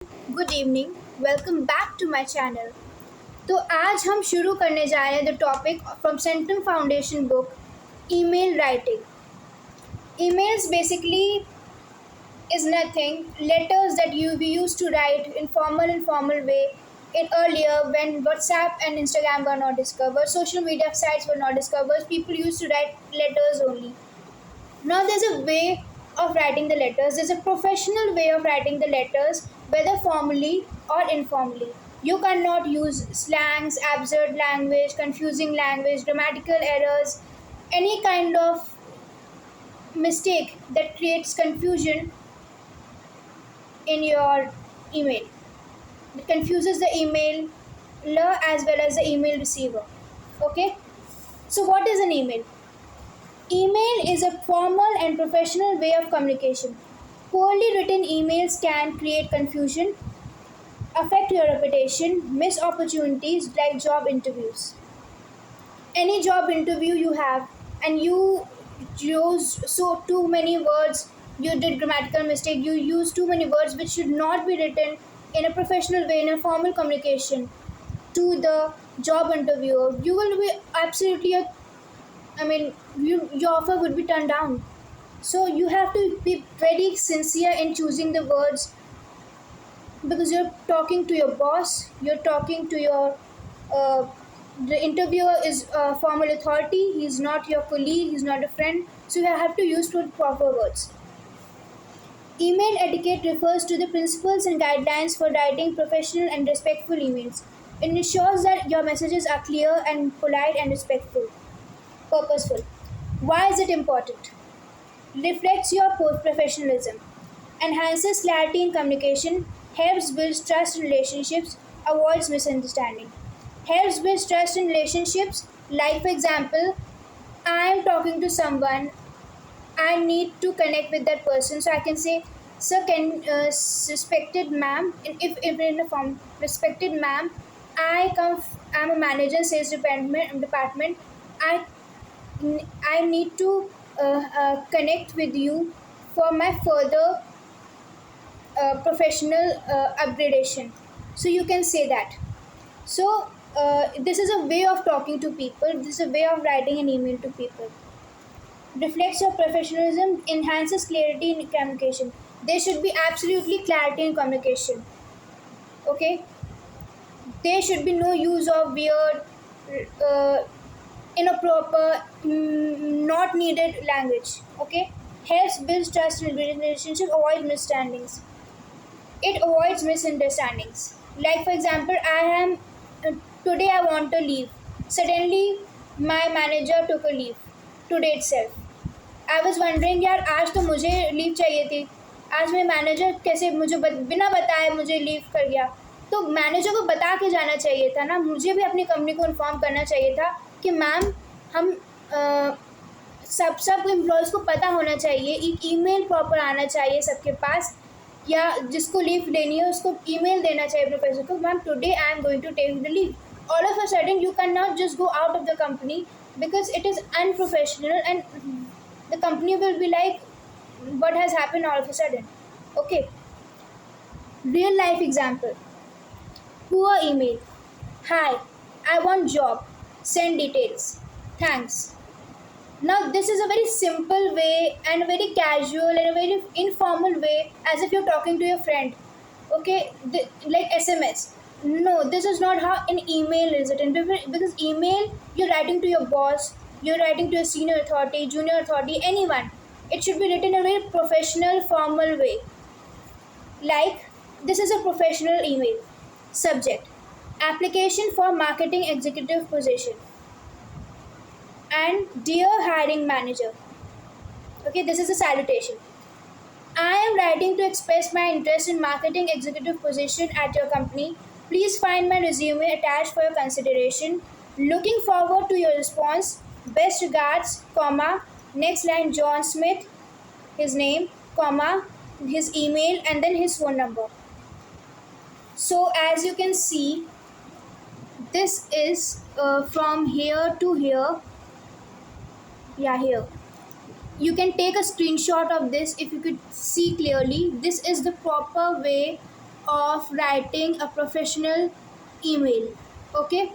Good evening. Welcome back to my channel. तो आज हम शुरू करने जा रहे हैं the topic from Centum Foundation book, email writing. emails basically is nothing letters that we used to write in informal way in earlier when WhatsApp and Instagram were not discovered, social media sites were not discovered. People used to write letters only. Now there's a way of writing the letters. There's a professional way of writing the letters, whether formally or informally. You cannot use slangs, absurd language, confusing language, grammatical errors, any kind of mistake that creates confusion in your email. It confuses the emailer as well as the email receiver. Okay? So, what is an email? Email is a formal and professional way of communication. Poorly written emails can create confusion, affect your reputation, miss opportunities like job interviews. Any job interview you have and you use so too many words, you did grammatical mistake, you use too many words which should not be written in a professional way, in a formal communication to the job interviewer, you will be absolutely your offer would be turned down. So you have to be very sincere in choosing the words because you're talking to your boss, you're talking to your uh, the interviewer is a formal authority, he's not your colleague, he's not a friend, so you have to use proper words. Email etiquette refers to the principles and guidelines for writing professional and respectful emails. It ensures that your messages are clear and polite and respectful, purposeful. Why is it important? Reflects your professionalism, enhances clarity in communication, helps build trust in relationships, avoids misunderstanding. Helps build trust in relationships, like for example, I am talking to someone, I need to connect with that person, so I can say, "Sir, can respected ma'am, if in a form, respected ma'am, I'm a manager in sales department. I I need to connect with you for my further professional upgradation." So you can say that. So this is a way of talking to people. This is a way of writing an email to people. Reflects your professionalism, enhances clarity in communication. There should be absolutely clarity in communication. Okay, there should be no use of weird, uh, inappropriate, not needed language. Okay, helps build trust in relationship, avoid misunderstandings. It avoids misunderstandings. Like for example, I am today I want to leave. Suddenly, my manager took a leave today itself. I was wondering यार आज तो मुझे leave चाहिए थी, आज मेरे manager कैसे मुझे बिना बताए मुझे लीव कर गया। तो मैनेजर को बता के जाना चाहिए था ना, मुझे भी अपनी कंपनी को इन्फॉर्म करना चाहिए था कि मैम हम सब एम्प्लॉयज़ को पता होना चाहिए, एक ईमेल प्रॉपर आना चाहिए सबके पास, या जिसको लीव लेनी है उसको ईमेल देना चाहिए प्रोफेसर को, ma'am today I am going to take the leave. All of a sudden you cannot just go out of the company because it is unprofessional and the company will be like, what has happened all of a sudden. Okay, real life example. Poor email. Hi, I want job, send details, thanks. Now this is a very simple way and a very casual and a very informal way, as if you're talking to your friend. Okay, like SMS. No, this is not how an email is written, because email you're writing to your boss, you're writing to a senior authority, junior authority, anyone. It should be written in a very professional, formal way. Like, this is a professional email. Subject: application for marketing executive position. And dear hiring manager. Okay, this is a salutation. I am writing to express my interest in marketing executive position at your company. Please find my resume attached for your consideration. Looking forward to your response. Best regards, comma, next line John Smith, his name, comma, his email, and then his phone number. So as you can see, this is from here to here. Yeah, here. You can take a screenshot of this if you could see clearly. This is the proper way of writing a professional email. Okay,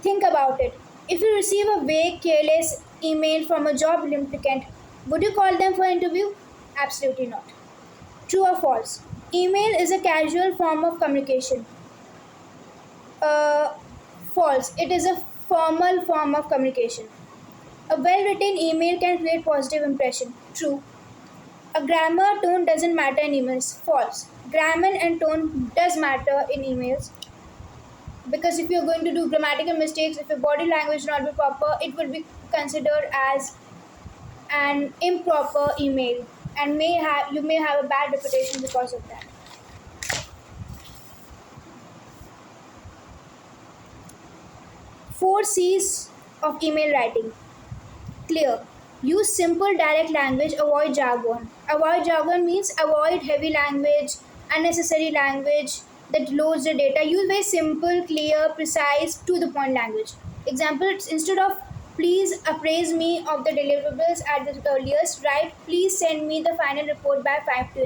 think about it. If you receive a vague, careless email from a job applicant, would you call them for interview? Absolutely not. True or false? Email is a casual form of communication. Uh, False. It is a formal form of communication. A well-written email can create positive impression. True. A grammar tone doesn't matter in emails. False. Grammar and tone does matter in emails, because if you're going to do grammatical mistakes, if your body language not be proper, it will be considered as an improper email, and you may have a bad reputation because of that. Four C's of email writing. Clear. Use simple direct language, avoid jargon. Avoid jargon means avoid heavy language, unnecessary language that loads the data. Use very simple, clear, precise, to the point language. Example, instead of please appraise me of the deliverables at the earliest, write please send me the final report by 5 p.m.